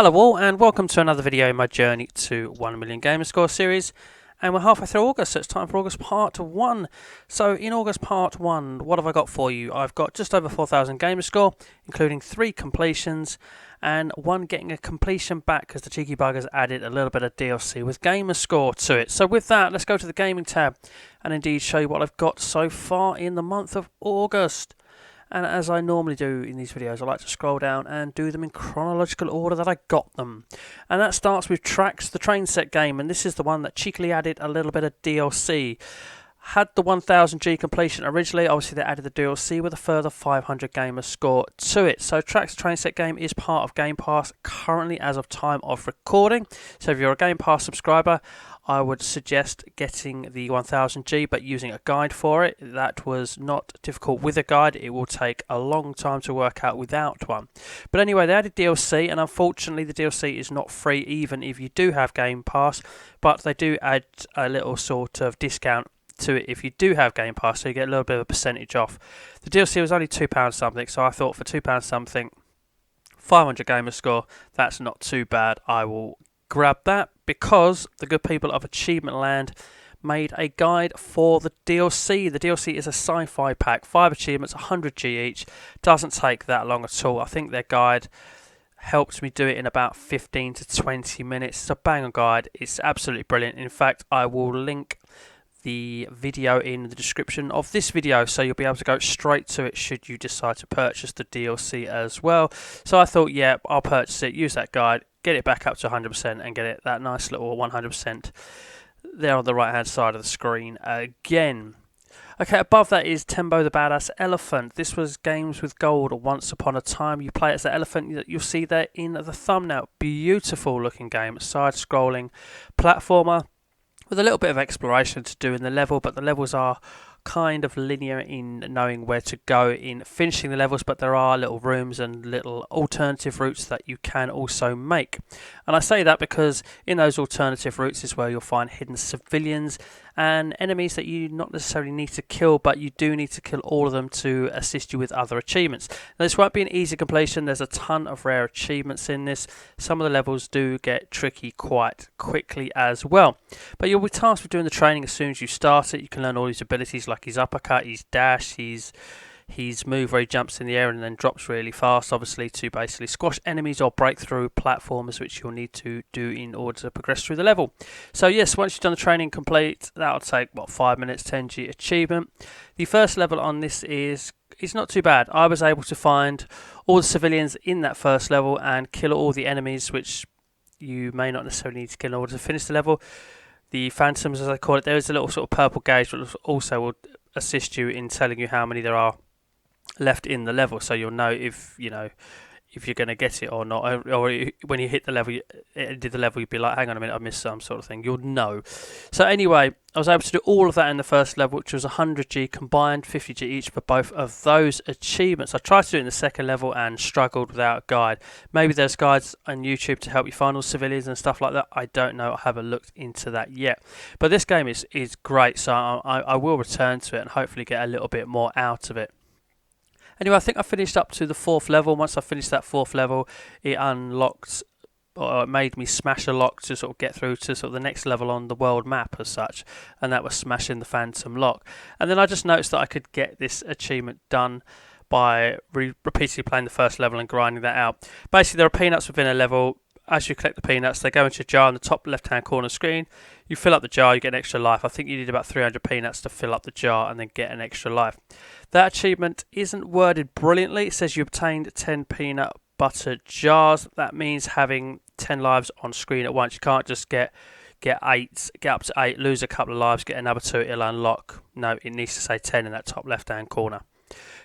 Hello all and welcome to another video in my journey to 1 million Gamerscore series, and we're halfway through August, so it's time for August part 1. So in August part 1, what have I got for you? I've got just over 4,000 Gamerscore, including 3 completions and 1 getting a completion back because the cheeky buggers added a little bit of DLC with Gamerscore to it. So with that, let's go to the gaming tab and indeed show you what I've got so far in the month of August. And as I normally do in these videos, I like to scroll down and do them in chronological order that I got them. And that starts with Tracks, the train set game, and this is the one that cheekily added a little bit of DLC. Had the 1000G completion originally, obviously they added the DLC with a further 500 gamer score to it. So Tracks, the train set game is part of Game Pass currently as of time of recording. So if you're a Game Pass subscriber, I would suggest getting the 1000G but using a guide for it. That was not difficult with a guide. It will take a long time to work out without one. But anyway, they added DLC, and unfortunately the DLC is not free even if you do have Game Pass, but they do add a little sort of discount to it if you do have Game Pass, so you get a little bit of a percentage off. The DLC was only £2 something, so I thought for £2 something, 500 gamer score, that's not too bad. I will grab that because the good people of Achievement Land made a guide for the DLC. The DLC is a sci-fi pack, 5 achievements, 100G each. Doesn't take that long at all. I think their guide helped me do it in about 15 to 20 minutes. It's a banger guide. It's absolutely brilliant. In fact, I will link the video in the description of this video, so you'll be able to go straight to it should you decide to purchase the DLC as well. So I thought, yeah, I'll purchase it, use that guide, get it back up to 100% and get it that nice little 100% there on the right hand side of the screen again. Okay, above that is Tembo the Badass Elephant. This was Games with Gold once upon a time. You play as the elephant that you'll see there in the thumbnail. Beautiful looking game, side scrolling platformer with a little bit of exploration to do in the level, but the levels are kind of linear in knowing where to go in finishing the levels, but there are little rooms and little alternative routes that you can also make. And I say that because in those alternative routes is where you'll find hidden civilians and enemies that you not necessarily need to kill, but you do need to kill all of them to assist you with other achievements. Now, this won't be an easy completion. There's a ton of rare achievements in this. Some of the levels do get tricky quite quickly as well. But you'll be tasked with doing the training as soon as you start it. You can learn all these abilities like his uppercut, his dash, his move where he jumps in the air and then drops really fast, obviously to basically squash enemies or break through platforms, which you'll need to do in order to progress through the level. So yes, once you've done the training complete, that'll take 5 minutes, 10G achievement. The first level on this is not too bad. I was able to find all the civilians in that first level and kill all the enemies, which you may not necessarily need to kill in order to finish the level. The phantoms, as I call it, there is a little sort of purple gauge that also will assist you in telling you how many there are left in the level, so you'll know if you're going to get it or not, or when you hit the level, you'd be like, hang on a minute, I missed some sort of thing. You'll know. So anyway, I was able to do all of that in the first level, which was 100G combined, 50G each for both of those achievements. I tried to do it in the second level and struggled without a guide. Maybe there's guides on YouTube to help you find all civilians and stuff like that. I don't know. I haven't looked into that yet. But this game is great, so I will return to it and hopefully get a little bit more out of it. Anyway, I think I finished up to the 4th level. Once I finished that 4th level, it unlocked, or it made me smash a lock to sort of get through to sort of the next level on the world map as such, and that was smashing the Phantom Lock. And then I just noticed that I could get this achievement done by repeatedly playing the first level and grinding that out. Basically, there are peanuts within a level. As you collect the peanuts, they go into a jar in the top left-hand corner screen. You fill up the jar, you get an extra life. I think you need about 300 peanuts to fill up the jar and then get an extra life. That achievement isn't worded brilliantly. It says you obtained 10 peanut butter jars. That means having 10 lives on screen at once. You can't just get up to 8, lose a couple of lives, get another 2, it'll unlock. No, it needs to say 10 in that top left-hand corner.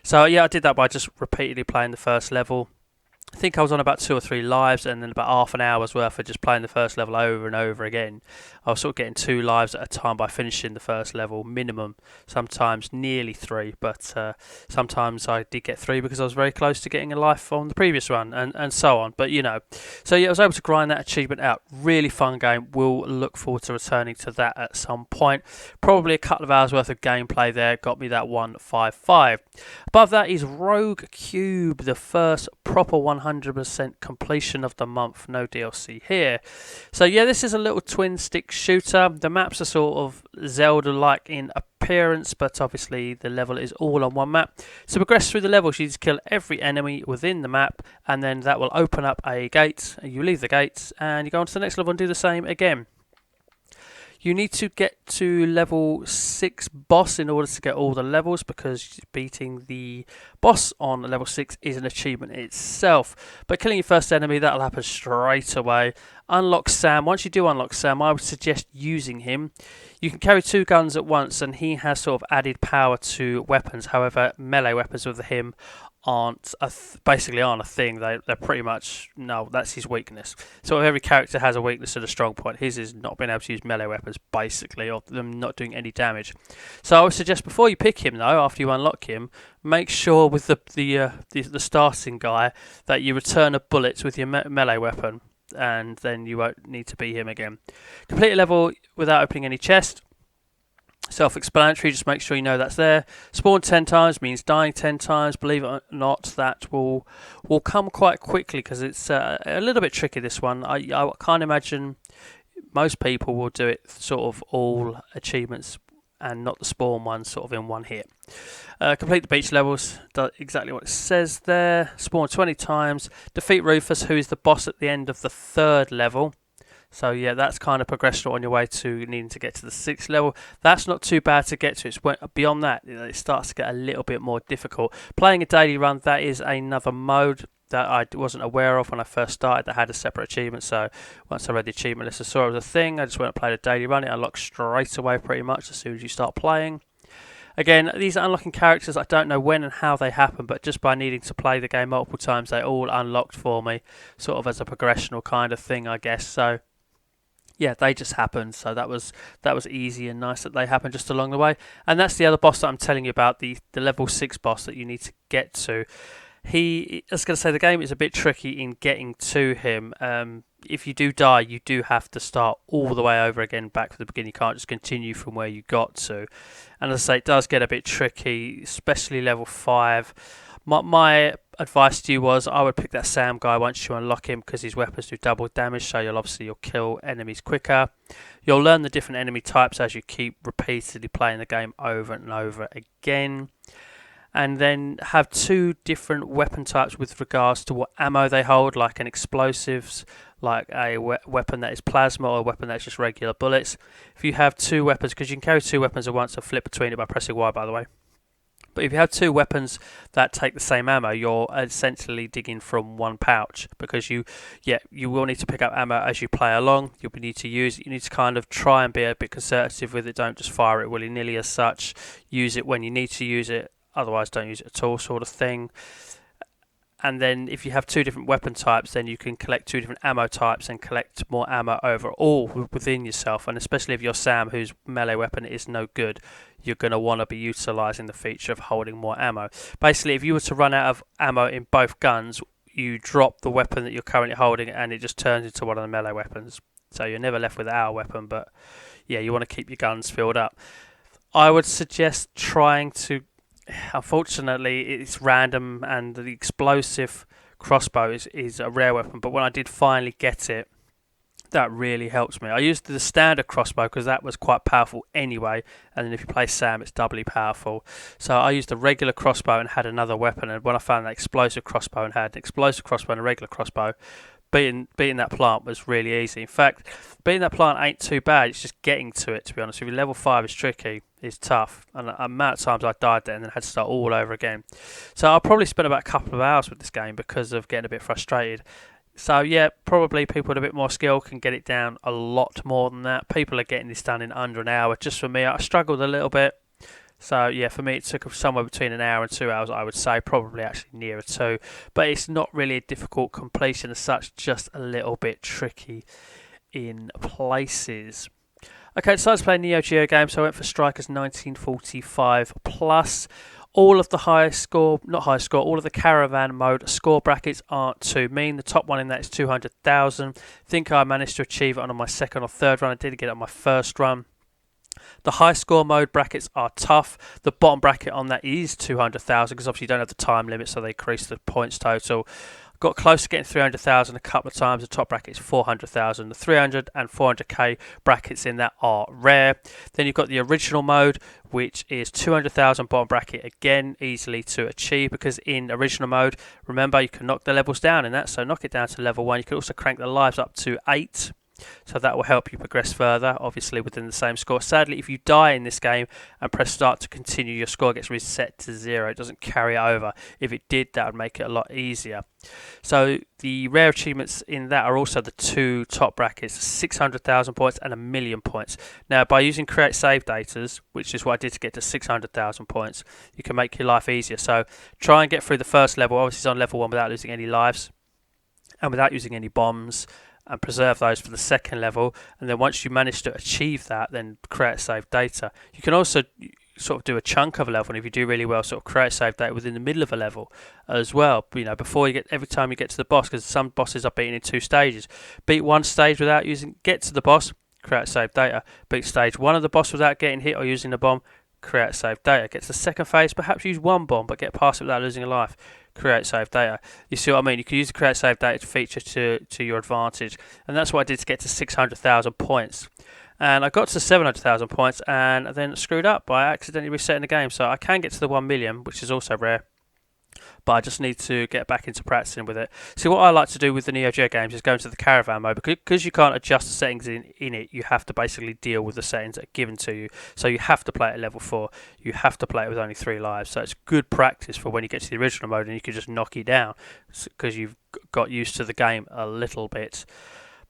So yeah, I did that by just repeatedly playing the first level. I think I was on about 2 or 3 lives and then about half an hour's worth of just playing the first level over and over again. I was sort of getting 2 lives at a time by finishing the first level minimum, sometimes nearly 3, but sometimes I did get 3 because I was very close to getting a life on the previous one and so on. But so yeah, I was able to grind that achievement out. Really fun game. We'll look forward to returning to that at some point. Probably a couple of hours worth of gameplay there got me that 155. Above that is Rogue Cube, the first proper 100 100% completion of the month. No DLC here. So yeah, this is a little twin stick shooter. The maps are sort of Zelda-like in appearance, but obviously the level is all on one map. To progress through the levels, you need to kill every enemy within the map, and then that will open up a gate. You leave the gates and you go on to the next level and do the same again. You need to get to level 6 boss in order to get all the levels, because beating the boss on level 6 is an achievement itself. But killing your first enemy, that'll happen straight away. Unlock Sam. Once you do unlock Sam, I would suggest using him. You can carry 2 guns at once, and he has sort of added power to weapons. However, melee weapons with him basically aren't a thing. They're pretty much, no, that's his weakness. So every character has a weakness and a strong point. His is not being able to use melee weapons, basically, or them not doing any damage. So I would suggest before you pick him, though, after you unlock him, make sure with the starting guy that you return a bullet with your melee weapon, and then you won't need to be him again. Complete a level without opening any chest. Self-explanatory, just make sure you know that's there. Spawn 10 times means dying 10 times. Believe it or not, that will come quite quickly, because it's a little bit tricky, this one. I can't imagine most people will do it sort of all achievements and not the spawn ones sort of in one hit. Complete the beach levels, does exactly what it says there. Spawn 20 times. Defeat Rufus, who is the boss at the end of the 3rd level. So yeah, that's kind of progression on your way to needing to get to the 6th level. That's not too bad to get to. It's beyond that, it starts to get a little bit more difficult. Playing a daily run, that is another mode that I wasn't aware of when I first started, that had a separate achievement. So once I read the achievement list, I saw it was a thing. I just went and played a daily run. It unlocks straight away pretty much as soon as you start playing. Again, these are unlocking characters. I don't know when and how they happen, but just by needing to play the game multiple times, they all unlocked for me, sort of as a progressional kind of thing, I guess. So yeah, they just happened, so that was easy and nice that they happened just along the way. And that's the other boss that I'm telling you about, the level 6 boss that you need to get to. I was going to say, the game is a bit tricky in getting to him. If you do die, you do have to start all the way over again, back to the beginning. You can't just continue from where you got to. And as I say, it does get a bit tricky, especially level 5. My advice to you was I would pick that Sam guy once you unlock him, because his weapons do double damage, so you'll kill enemies quicker. You'll learn the different enemy types as you keep repeatedly playing the game over and over again. And then have 2 different weapon types with regards to what ammo they hold, like an explosives, like a weapon that is plasma, or a weapon that's just regular bullets. If you have 2 weapons, because you can carry 2 weapons at once and flip between it by pressing Y, by the way. But if you have 2 weapons that take the same ammo, you're essentially digging from one pouch, because you will need to pick up ammo as you play along. You'll need to use it. You need to kind of try and be a bit conservative with it. Don't just fire it willy-nilly as such. Use it when you need to use it. Otherwise, don't use it at all, sort of thing. And then if you have 2 different weapon types, then you can collect 2 different ammo types and collect more ammo overall within yourself. And especially if you're Sam, whose melee weapon is no good, you're going to want to be utilising the feature of holding more ammo. Basically, if you were to run out of ammo in both guns, you drop the weapon that you're currently holding and it just turns into one of the melee weapons. So you're never left without a weapon, but yeah, you want to keep your guns filled up. I would suggest trying to... Unfortunately, it's random, and the explosive crossbow is a rare weapon, but when I did finally get it, that really helps me. I used the standard crossbow because that was quite powerful anyway, and then if you play Sam, it's doubly powerful. So I used a regular crossbow and had another weapon, and when I found that explosive crossbow and had an explosive crossbow and a regular crossbow, beating that plant was really easy. In fact, beating that plant ain't too bad. It's just getting to it, to be honest with you. Level 5 is tricky. It's tough. And the amount of times I died there and then had to start all over again. So I'll probably spend about a couple of hours with this game because of getting a bit frustrated. So yeah, probably people with a bit more skill can get it down a lot more than that. People are getting this done in under an hour. Just for me, I struggled a little bit. So yeah, for me it took somewhere between an hour and 2 hours, I would say, probably actually nearer 2. But it's not really a difficult completion as such, just a little bit tricky in places. Okay, decided to play Neo Geo games, so I went for Strikers 1945 plus. All of the all of the caravan mode score brackets aren't too mean. The top one in that is 200,000. I think I managed to achieve it on my 2nd or 3rd run. I didn't get it on my 1st run. The high score mode brackets are tough. The bottom bracket on that is 200,000 because obviously you don't have the time limit, so they increase the points total. Got close to getting 300,000 a couple of times. The top bracket is 400,000. The 300 and 400k brackets in that are rare. Then you've got the original mode, which is 200,000 bottom bracket, again easily to achieve, because in original mode, remember, you can knock the levels down in that, so knock it down to level 1. You can also crank the lives up to 8, so that will help you progress further, obviously within the same score. Sadly, if you die in this game and press start to continue, your score gets reset to 0. It doesn't carry over. If it did, that would make it a lot easier. So the rare achievements in that are also the 2 top brackets, 600,000 points and 1,000,000 points. Now, by using create save datas, which is what I did to get to 600,000 points, you can make your life easier. So try and get through the first level, obviously it's on level 1, without losing any lives and without using any bombs, and preserve those for the second level. And then once you manage to achieve that, then create save data. You can also sort of do a chunk of a level, and if you do really well, sort of create save data within the middle of a level as well. You know, before you get, every time you get to the boss, because some bosses are beaten in 2 stages. Beat one stage without using, get to the boss, create save data. Beat stage 1 of the boss without getting hit or using the bomb, create save data. Get to the second phase, perhaps use 1 bomb but get past it without losing a life, create save data. You see what I mean? You can use the create save data feature to your advantage, and that's what I did to get to 600,000 points. And I got to 700,000 points and then screwed up by accidentally resetting the game. So I can get to the 1,000,000, which is also rare, but I just need to get back into practicing with it. See, what I like to do with the Neo Geo games is go into the caravan mode, because you can't adjust the settings in it. You have to basically deal with the settings that are given to you. So you have to play it at level 4. You have to play it with only 3 lives. So it's good practice for when you get to the original mode and you can just knock it down, because you've got used to the game a little bit.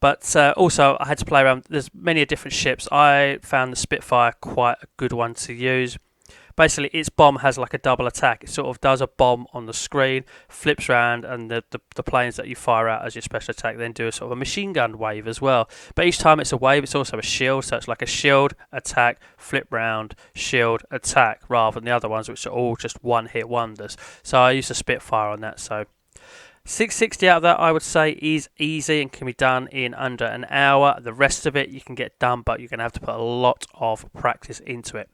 But also, I had to play around. There's many different ships. I found the Spitfire quite a good one to use. Basically, its bomb has like a double attack. It sort of does a bomb on the screen, flips around, and the planes that you fire out as your special attack then do a sort of a machine gun wave as well. But each time it's a wave, it's also a shield. So it's like a shield, attack, flip round, shield, attack, rather than the other ones, which are all just one-hit wonders. So I used a Spitfire on that. So 660 out of that, I would say, is easy and can be done in under an hour. The rest of it you can get done, but you're going to have to put a lot of practice into it.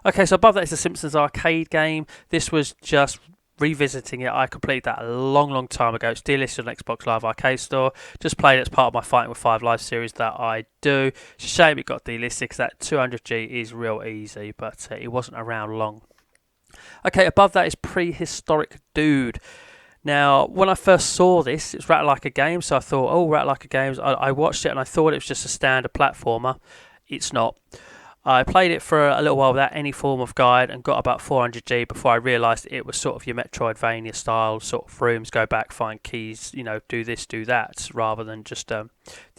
Okay, so above that is the Simpsons Arcade game. This was just revisiting it. I completed that a long time ago. It's delisted on Xbox Live Arcade Store. Just played it as part of my Fighting with 5 Live series that I do. It's a shame it got delisted, because that 200G is real easy, but it wasn't around long. Okay, above that is Prehistoric Dude. Now, when I first saw this, it's Rat Like a Game, so I thought, oh, Rat Like a Game. I watched it and I thought it was just a standard platformer. It's not. I played it for a little while without any form of guide and got about 400G before I realised it was sort of your Metroidvania style sort of rooms, go back, find keys, you know, do this, do that, rather than just the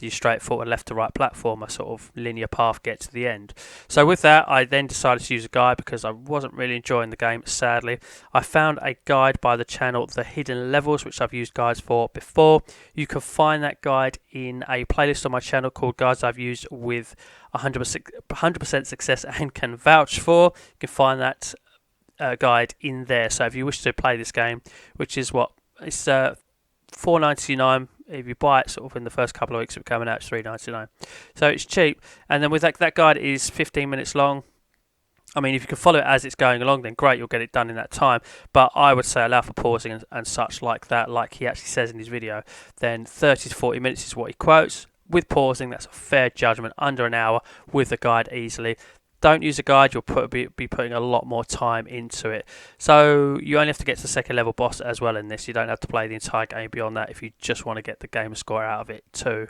straightforward left to right platformer sort of linear path get to the end. So with that, I then decided to use a guide because I wasn't really enjoying the game, sadly. I found a guide by the channel The Hidden Levels, which I've used guides for before. You can find that guide in a playlist on my channel called Guides I've Used with 100% success and can vouch for. You can find that guide in there. So if you wish to play this game, which is what, it's $4.99. If you buy it sort of in the first couple of weeks of coming out, it's $3.99. So it's cheap. And then with that guide is 15 minutes long. I mean, if you can follow it as it's going along, then great, you'll get it done in that time. But I would say allow for pausing and such like that, like he actually says in his video. Then 30 to 40 minutes is what he quotes. With pausing, that's a fair judgment, under an hour with the guide easily. Don't use a guide, you'll be putting a lot more time into it. So you only have to get to the second level boss as well in this. You don't have to play the entire game beyond that if you just want to get the Gamerscore out of it too.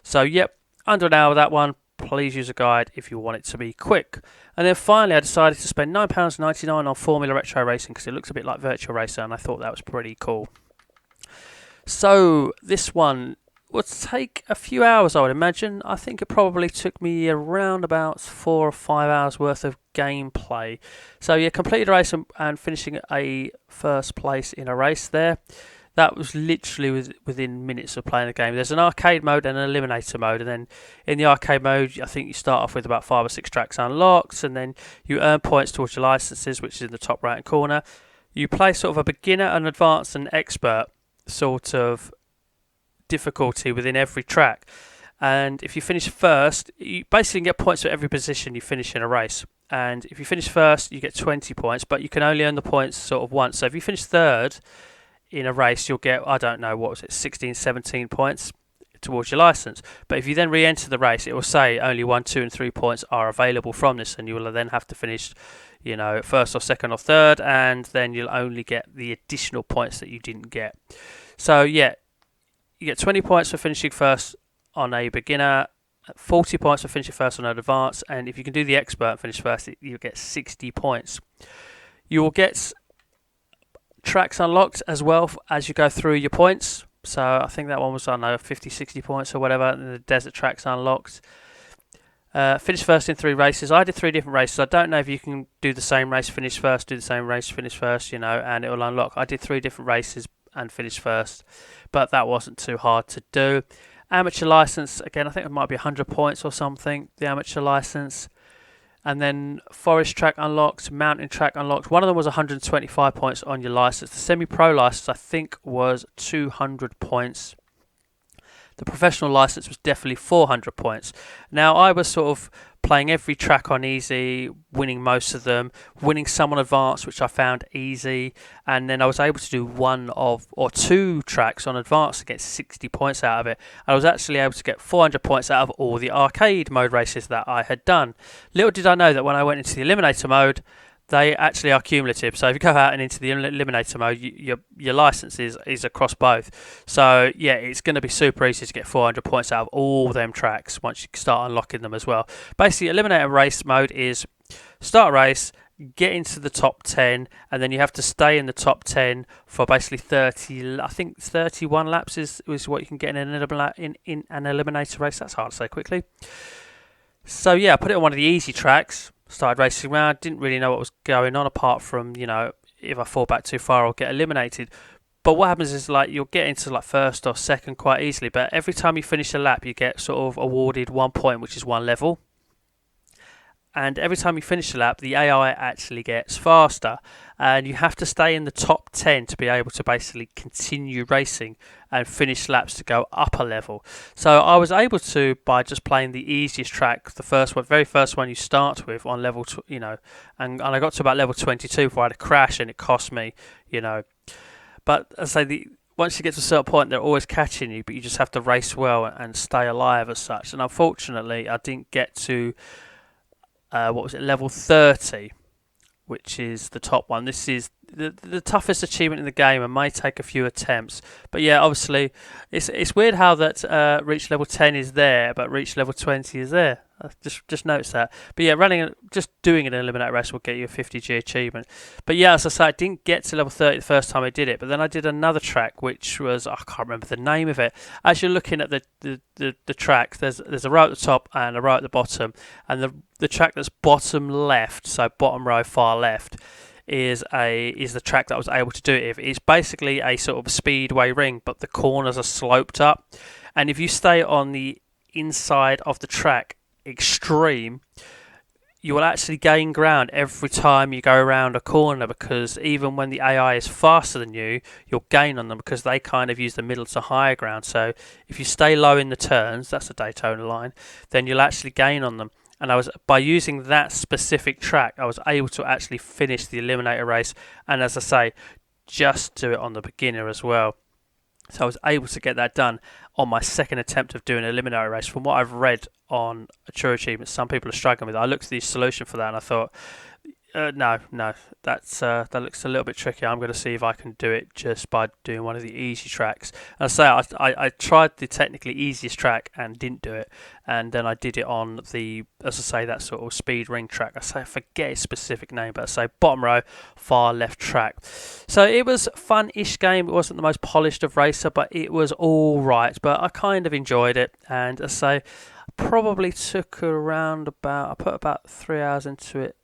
So yep, under an hour that one. Please use a guide if you want it to be quick. And then finally I decided to spend £9.99 on Formula Retro Racing because it looks a bit like Virtua Racer and I thought that was pretty cool. So this one would take a few hours, I would imagine. I think it probably took me around about 4 or 5 hours worth of gameplay. So yeah, completed a race and finishing a first place in a race there. That was literally within minutes of playing the game. There's an arcade mode and an eliminator mode, and then in the arcade mode, I think you start off with about 5 or 6 tracks unlocked, and then you earn points towards your licenses, which is in the top right corner. You play sort of a beginner, an advanced, and expert sort of difficulty within every track. And if you finish first, you basically get points for every position you finish in a race. And if you finish first, you get 20 points, but you can only earn the points sort of once. So if you finish third in a race, you'll get, I don't know, what was it, 16, 17 points towards your license. But if you then re-enter the race, it will say only 1, 2 and 3 points are available from this, and you will then have to finish, you know, first or second or third, and then you'll only get the additional points that you didn't get. So yeah, you get 20 points for finishing first on a beginner, 40 points for finishing first on an advanced, and if you can do the expert and finish first, you'll get 60 points. You will get tracks unlocked as well as you go through your points. So I think that one was, I don't know, 50, 60 points or whatever, and the desert tracks unlocked. Finish first in 3 races. I did 3 different races. I don't know if you can do the same race, finish first, do the same race, finish first, you know, and it will unlock. I did 3 different races and finished first, but that wasn't too hard to do. Amateur license, again, I think it might be 100 points or something, the amateur license. And then forest track unlocked, mountain track unlocked. One of them was 125 points on your license. The semi-pro license, I think, was 200 points. The professional license was definitely 400 points. Now, I was sort of playing every track on easy, winning most of them, winning some on advanced, which I found easy, and then I was able to do 1 or 2 tracks on advanced to get 60 points out of it. I was actually able to get 400 points out of all the arcade mode races that I had done. Little did I know that when I went into the eliminator mode, they actually are cumulative. So if you go out and into the eliminator mode, your license is across both. So yeah, it's going to be super easy to get 400 points out of all them tracks once you start unlocking them as well. Basically, eliminator race mode is start a race, get into the top 10, and then you have to stay in the top 10 for basically 30, I think 31 laps is what you can get in an eliminator race. That's hard to say quickly. So yeah, I put it on one of the easy tracks. Started racing around, didn't really know what was going on apart from, you know, if I fall back too far I'll get eliminated. But what happens is, like, you'll get into like first or second quite easily, but every time you finish a lap you get sort of awarded 1 point, which is 1 level. And every time you finish a lap, the AI actually gets faster, and you have to stay in the top 10 to be able to basically continue racing and finish laps to go up a level. So I was able to, by just playing the easiest track, the first one, very first one you start with on level, you know, and I got to about level 22 before I had a crash, and it cost me, you know. But as I say, once you get to a certain point, they're always catching you, but you just have to race well and stay alive as such. And unfortunately, I didn't get to level 30, which is the top one. This is the toughest achievement in the game and may take a few attempts. But yeah, obviously, it's weird how that reach level 10 is there, but reach level 20 is there. I just noticed that. But yeah, just doing an eliminator race will get you a 50G achievement. But yeah, as I say, I didn't get to level 30 the first time I did it, but then I did another track, which was, I can't remember the name of it. As you're looking at the track, there's a row at the top and a row at the bottom, and the track that's bottom left, so bottom row far left, is the track that I was able to do it with. It's basically a sort of speedway ring, but the corners are sloped up, and if you stay on the inside of the track extreme, you will actually gain ground every time you go around a corner, because even when the AI is faster than you, you'll gain on them because they kind of use the middle to higher ground. So if you stay low in the turns, that's a Daytona line, then you'll actually gain on them. And by using that specific track, I was able to actually finish the eliminator race, and as I say, just do it on the beginner as well. So I was able to get that done on my second attempt of doing an eliminator race. From what I've read on True Achievements, some people are struggling with it. I looked at the solution for that and I thought, no, that looks a little bit tricky. I'm going to see if I can do it just by doing one of the easy tracks. And I tried the technically easiest track and didn't do it, and then I did it on that sort of speed ring track. I forget its specific name, but bottom row, far left track. So it was a fun-ish game. It wasn't the most polished of racer, but it was all right. But I kind of enjoyed it, and probably took around I put about 3 hours into it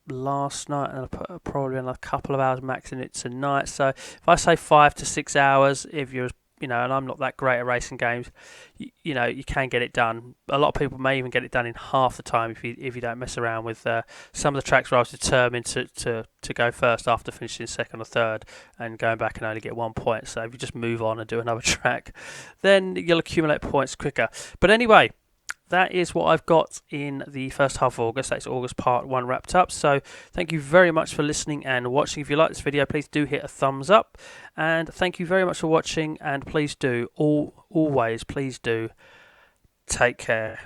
last night, and I put probably a couple of hours max in it tonight. So if I say 5 to 6 hours, if you're, and I'm not that great at racing games, you can get it done. A lot of people may even get it done in half the time if you don't mess around with some of the tracks where I was determined to go first after finishing second or third and going back and only get 1 point. So if you just move on and do another track, then you'll accumulate points quicker. But anyway, that is what I've got in the first half of August. That's August part 1 wrapped up. So thank you very much for listening and watching. If you like this video, please do hit a thumbs up. And thank you very much for watching. And please do, always, please do, take care.